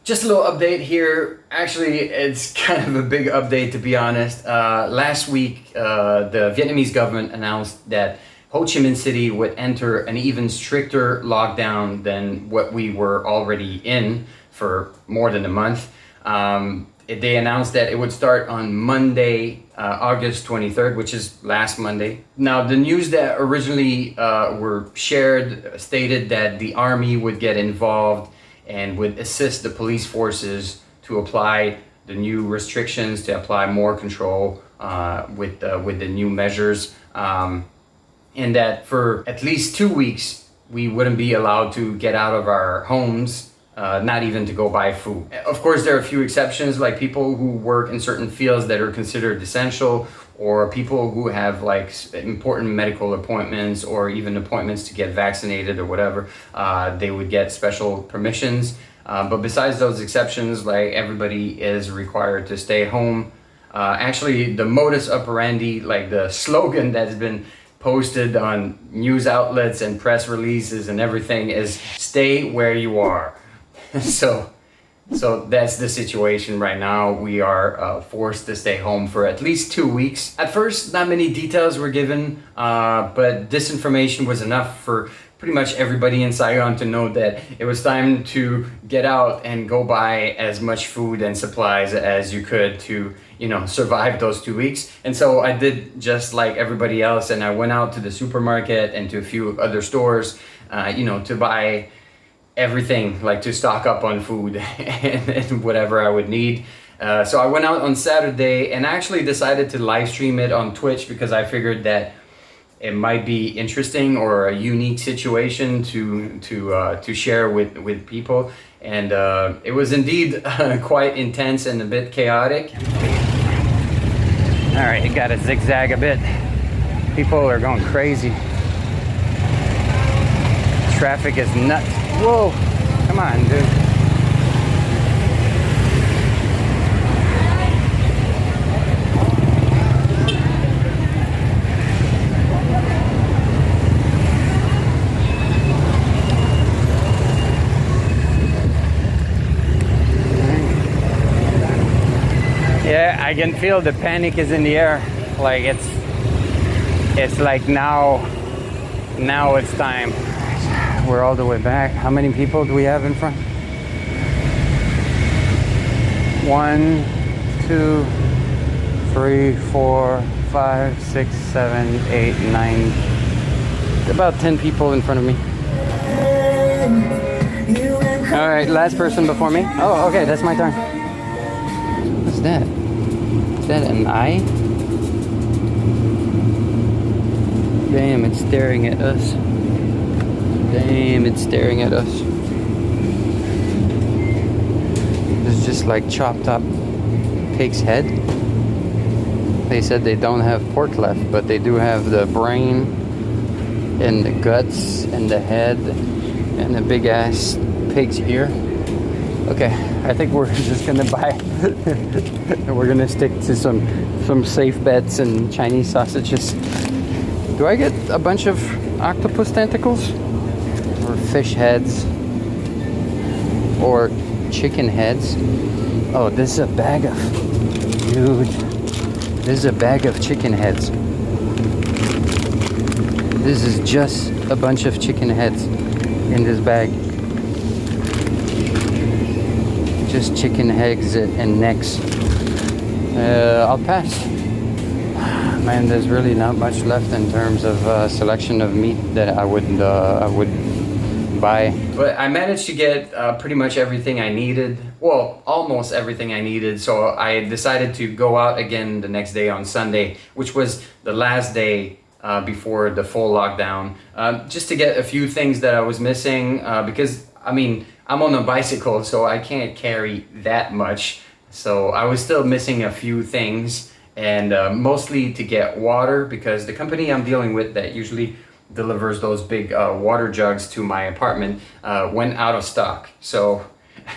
Just a little update here. Actually, it's kind of a big update, to be honest. Last week, the Vietnamese government announced that Ho Chi Minh City would enter an even stricter lockdown than what we were already in for more than a month. They announced that it would start on Monday, August 23rd, which is last Monday. Now, the news that originally were shared stated that the army would get involved and would assist the police forces to apply the new restrictions, to apply more control with the new measures. And that for at least 2 weeks, we wouldn't be allowed to get out of our homes, not even to go buy food. Of course, there are a few exceptions, like people who work in certain fields that are considered essential, or people who have like important medical appointments or even appointments to get vaccinated or whatever. They would get special permissions. But besides those exceptions, like everybody is required to stay home. Actually, the modus operandi, like the slogan that's been posted on news outlets and press releases and everything, is stay where you are. So that's the situation right now. We are forced to stay home for at least 2 weeks. At first, not many details were given, but this information was enough for pretty much everybody in Saigon to know that it was time to get out and go buy as much food and supplies as you could to, you know, survive those 2 weeks. And so I did just like everybody else, and I went out to the supermarket and to a few other stores, you know, to buy everything, like to stock up on food and whatever I would need. So I went out on Saturday and actually decided to live stream it on Twitch because I figured that it might be interesting or a unique situation to share with people. And it was indeed quite intense and a bit chaotic. All right, it got to zigzag a bit. People are going crazy. Traffic is nuts. Whoa, come on, dude. Yeah, I can feel the panic is in the air. Like it's like now it's time. We're all the way back. How many people do we have in front? 1, 2, 3, 4, 5, 6, 7, 8, 9. About 10 people in front of me. All right, last person before me. Oh, okay, that's my turn. What's that? Is that an eye? Damn, it's staring at us. Damn, it's staring at us. It's just like chopped up pig's head. They said they don't have pork left, but they do have the brain and the guts and the head and the big ass pig's ear. Okay, I think we're just gonna buy and we're gonna stick to some safe bets and Chinese sausages. Do I get a bunch of octopus tentacles? Or fish heads? Or chicken heads? Oh, this is a bag of... Dude, this is a bag of chicken heads. This is just a bunch of chicken heads in this bag. Just chicken heads and necks. I'll pass. Man, there's really not much left in terms of selection of meat that I would buy. But I managed to get pretty much everything I needed. Well, almost everything I needed. So I decided to go out again the next day on Sunday, which was the last day before the full lockdown, just to get a few things that I was missing because, I mean, I'm on a bicycle, so I can't carry that much. So I was still missing a few things, and mostly to get water, because the company I'm dealing with that usually delivers those big water jugs to my apartment went out of stock. So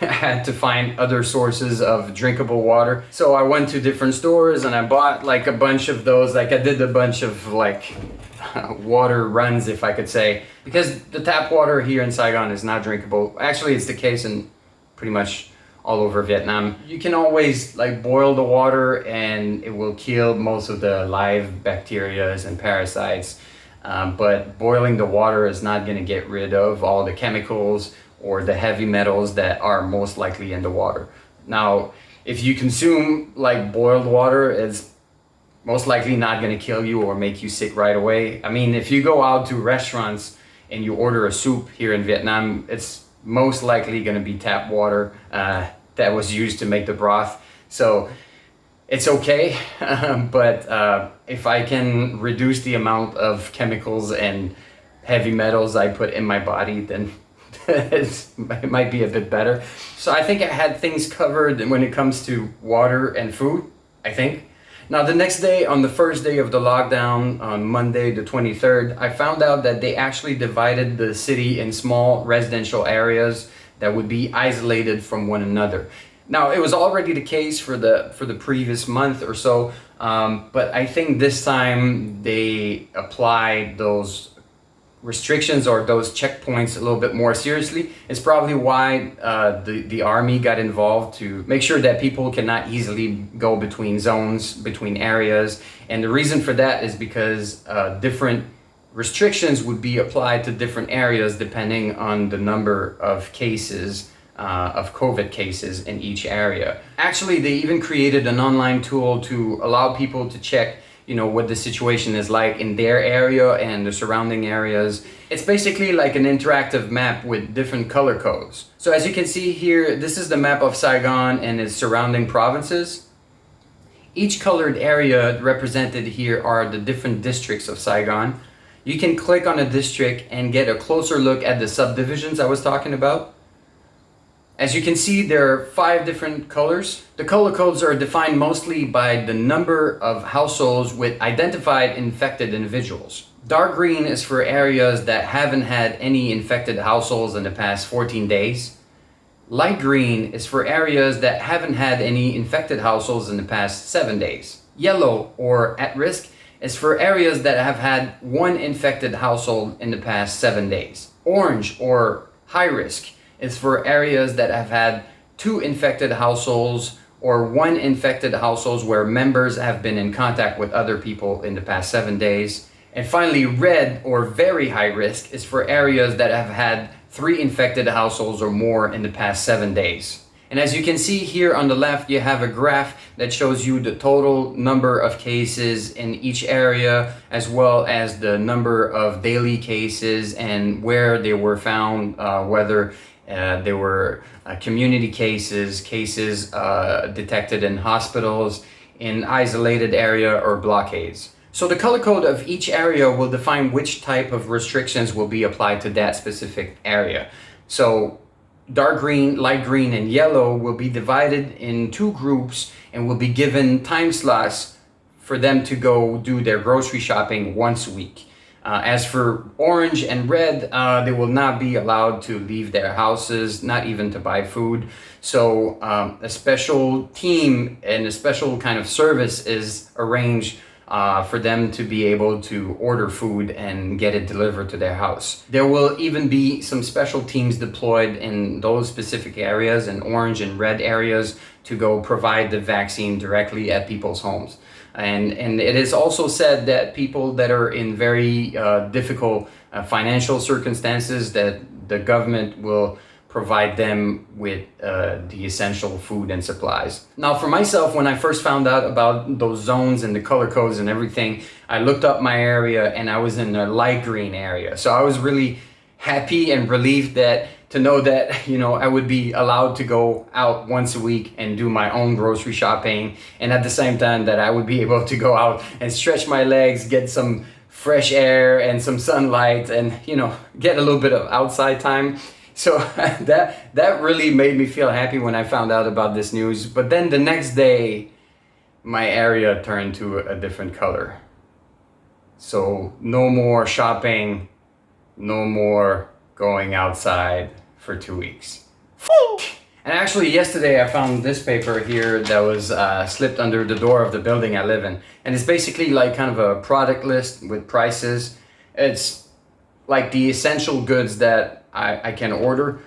I had to find other sources of drinkable water. So I went to different stores and I bought like a bunch of those. Like I did a bunch of like water runs, if I could say, because the tap water here in Saigon is not drinkable. Actually, it's the case in pretty much all over Vietnam. You can always like boil the water and it will kill most of the live bacteria and parasites. But boiling the water is not going to get rid of all the chemicals or the heavy metals that are most likely in the water. Now, if you consume like boiled water, it's most likely not going to kill you or make you sick right away. I mean, if you go out to restaurants and you order a soup here in Vietnam, it's most likely going to be tap water that was used to make the broth. So it's okay, but if I can reduce the amount of chemicals and heavy metals I put in my body, then it might be a bit better. So I think I had things covered when it comes to water and food, I think. Now the next day, on the first day of the lockdown, on Monday the 23rd, I found out that they actually divided the city in small residential areas that would be isolated from one another. Now it was already the case for the previous month or so, but I think this time they applied those restrictions or those checkpoints a little bit more seriously. It's probably why the army got involved, to make sure that people cannot easily go between zones, between areas. And the reason for that is because different restrictions would be applied to different areas depending on the number of cases, of COVID cases in each area. Actually, they even created an online tool to allow people to check, you know, what the situation is like in their area and the surrounding areas. It's basically like an interactive map with different color codes. So as you can see here, this is the map of Saigon and its surrounding provinces. Each colored area represented here are the different districts of Saigon. You can click on a district and get a closer look at the subdivisions I was talking about. As you can see, there are 5 different colors. The color codes are defined mostly by the number of households with identified infected individuals. Dark green is for areas that haven't had any infected households in the past 14 days. Light green is for areas that haven't had any infected households in the past 7 days. Yellow, or at risk, is for areas that have had 1 infected household in the past 7 days. Orange, or high risk, is for areas that have had 2 infected households or 1 infected households where members have been in contact with other people in the past 7 days. And finally, red, or very high risk, is for areas that have had 3 infected households or more in the past 7 days. And as you can see here on the left, you have a graph that shows you the total number of cases in each area, as well as the number of daily cases and where they were found, whether there were community cases detected in hospitals, in isolated area, or blockades. So the color code of each area will define which type of restrictions will be applied to that specific area. So dark green, light green, and yellow will be divided in 2 groups and will be given time slots for them to go do their grocery shopping once a week. As for orange and red, they will not be allowed to leave their houses, not even to buy food. So a special team and a special kind of service is arranged for them to be able to order food and get it delivered to their house. There will even be some special teams deployed in those specific areas, in orange and red areas, to go provide the vaccine directly at people's homes. And it is also said that people that are in very difficult financial circumstances, that the government will provide them with the essential food and supplies. Now for myself, when I first found out about those zones and the color codes and everything, I looked up my area and I was in a light green area. So I was really happy and relieved to know that, you know, I would be allowed to go out once a week and do my own grocery shopping, and at the same time that I would be able to go out and stretch my legs, get some fresh air and some sunlight, and, you know, get a little bit of outside time. So that really made me feel happy when I found out about this news. But then the next day, my area turned to a different color. So no more shopping, no more going outside for 2 weeks. And actually yesterday I found this paper here that was slipped under the door of the building I live in. And it's basically like kind of a product list with prices. It's like the essential goods that I can order.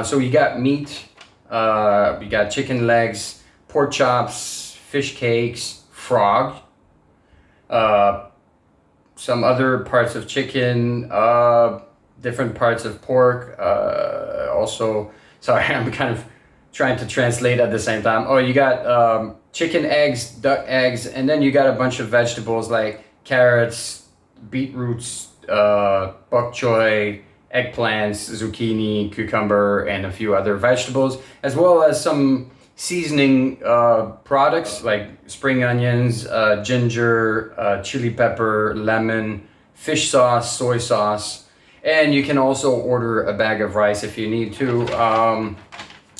So you got meat, We got chicken legs, pork chops, fish cakes, frog, some other parts of chicken, different parts of pork. Also, sorry, I'm kind of trying to translate at the same time. Oh, you got chicken eggs, duck eggs, and then you got a bunch of vegetables like carrots, beetroots, bok choy, eggplants, zucchini, cucumber, and a few other vegetables, as well as some seasoning products like spring onions, ginger, chili pepper, lemon, fish sauce, soy sauce, and you can also order a bag of rice if you need to.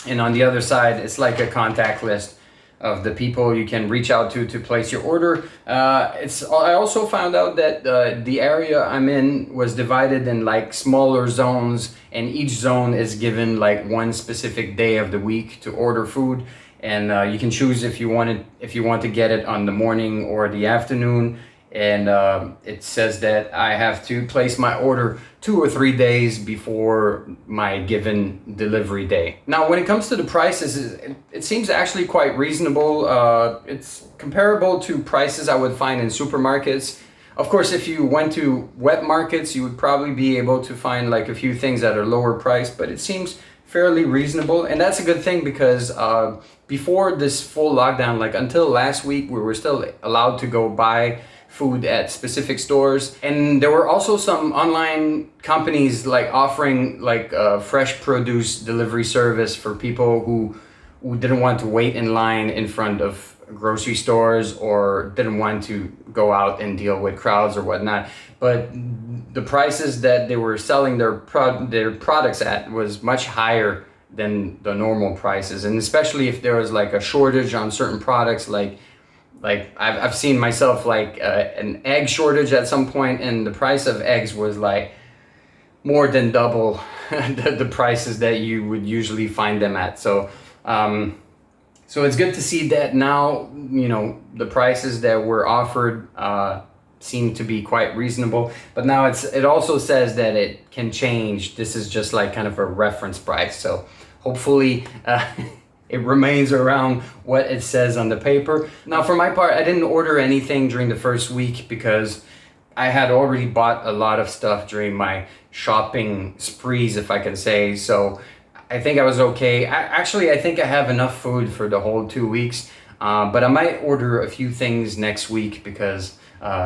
And on the other side, it's like a contact list of the people you can reach out to place your order. I also found out that the area I'm in was divided in like smaller zones, and each zone is given like one specific day of the week to order food, and you can choose if you want to get it on the morning or the afternoon. And it says that I have to place my order 2 or 3 days before my given delivery day. Now, when it comes to the prices, it seems actually quite reasonable. It's comparable to prices I would find in supermarkets. Of course, if you went to wet markets, you would probably be able to find like a few things that are lower priced, but it seems fairly reasonable. And that's a good thing because before this full lockdown, like until last week, we were still allowed to go buy food at specific stores, and there were also some online companies like offering like fresh produce delivery service for people who didn't want to wait in line in front of grocery stores or didn't want to go out and deal with crowds or whatnot. But the prices that they were selling their products at was much higher than the normal prices, and especially if there was like a shortage on certain products, like I've seen myself like an egg shortage at some point, and the price of eggs was like more than double the prices that you would usually find them at. So so it's good to see that now, you know, the prices that were offered seem to be quite reasonable. But now it also says that it can change. This is just like kind of a reference price. So hopefully it remains around what it says on the paper. Now, for my part, I didn't order anything during the first week because I had already bought a lot of stuff during my shopping sprees, if I can say. So I think I was okay. I think I have enough food for the whole 2 weeks, but I might order a few things next week because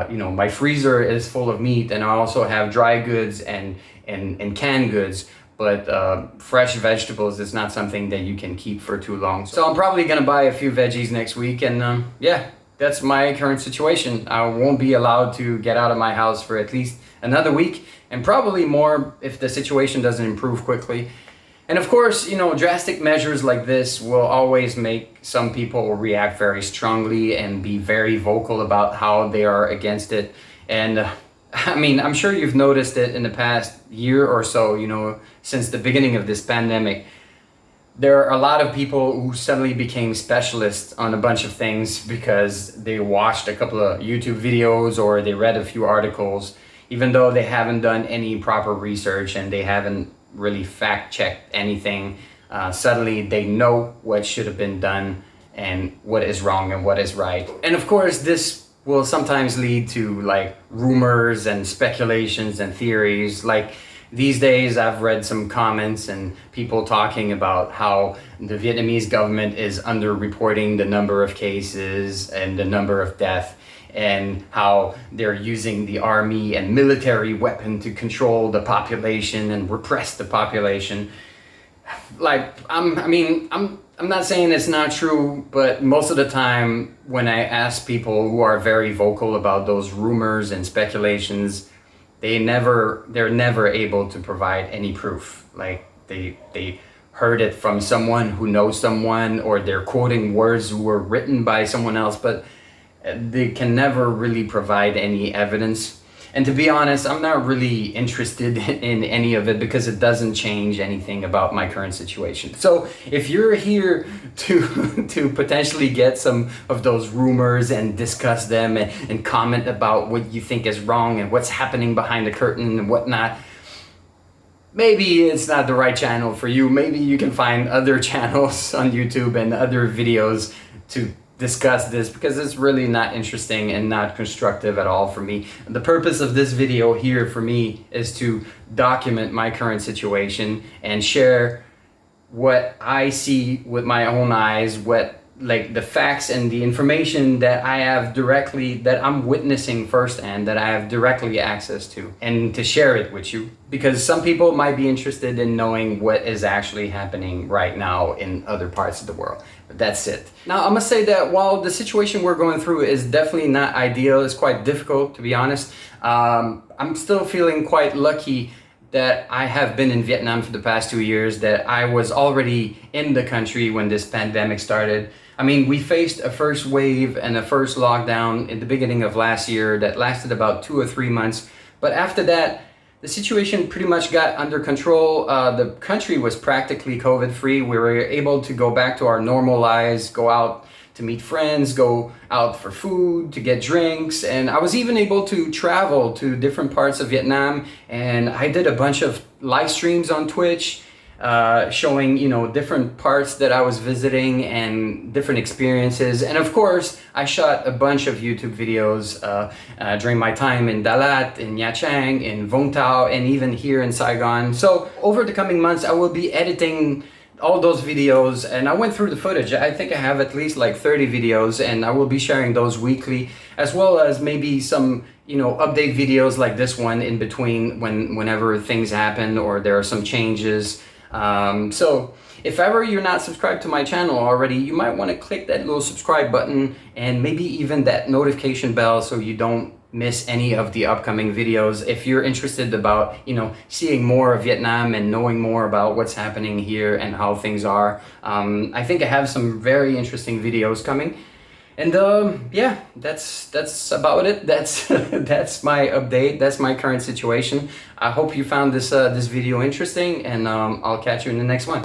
you know, my freezer is full of meat, and I also have dry goods and canned goods. But fresh vegetables is not something that you can keep for too long. So I'm probably gonna buy a few veggies next week, and yeah, that's my current situation. I won't be allowed to get out of my house for at least another week, and probably more if the situation doesn't improve quickly. And of course, you know, drastic measures like this will always make some people react very strongly and be very vocal about how they are against it. And I mean, I'm sure you've noticed it in the past year or so, you know, since the beginning of this pandemic. There are a lot of people who suddenly became specialists on a bunch of things because they watched a couple of YouTube videos or they read a few articles, even though they haven't done any proper research and they haven't really fact-checked anything. Suddenly they know what should have been done and what is wrong and what is right. And of course, this will sometimes lead to like rumors and speculations and theories. Like these days I've read some comments and people talking about how the Vietnamese government is underreporting the number of cases and the number of deaths, and how they're using the army and military weapon to control the population and repress the population. Like, I'm not saying it's not true, but most of the time when I ask people who are very vocal about those rumors and speculations, they're never able to provide any proof. Like they heard it from someone who knows someone, or they're quoting words who were written by someone else, but they can never really provide any evidence. And to be honest, I'm not really interested in any of it because it doesn't change anything about my current situation. So if you're here to potentially get some of those rumors and discuss them and comment about what you think is wrong and what's happening behind the curtain and whatnot, maybe it's not the right channel for you. Maybe you can find other channels on YouTube and other videos to discuss this, because it's really not interesting and not constructive at all for me. The purpose of this video here for me is to document my current situation and share what I see with my own eyes, what like the facts and the information that I have directly, that I'm witnessing firsthand, that I have directly access to, and to share it with you, because some people might be interested in knowing what is actually happening right now in other parts of the world. But that's it. Now, I must say that while the situation we're going through is definitely not ideal, it's quite difficult, to be honest, I'm still feeling quite lucky that I have been in Vietnam for the past 2 years, that I was already in the country when this pandemic started. I mean, we faced a first wave and a first lockdown in the beginning of last year that lasted about 2 or 3 months. But after that, the situation pretty much got under control. The country was practically COVID-free. We were able to go back to our normal lives, go out to meet friends, go out for food, to get drinks, and I was even able to travel to different parts of Vietnam, and I did a bunch of live streams on Twitch, showing, you know, different parts that I was visiting and different experiences. And of course, I shot a bunch of YouTube videos during my time in Dalat, in Nha Trang, in Vung Tau, and even here in Saigon. So over the coming months, I will be editing all those videos, and I went through the footage. I think I have at least like 30 videos, and I will be sharing those weekly, as well as maybe some, you know, update videos like this one in between whenever things happen or there are some changes. So if ever you're not subscribed to my channel already, you might want to click that little subscribe button and maybe even that notification bell so you don't miss any of the upcoming videos. If you're interested about, you know, seeing more of Vietnam and knowing more about what's happening here and how things are, I think I have some very interesting videos coming. And yeah, that's about it. That's that's my update. That's my current situation. I hope you found this this video interesting, and I'll catch you in the next one.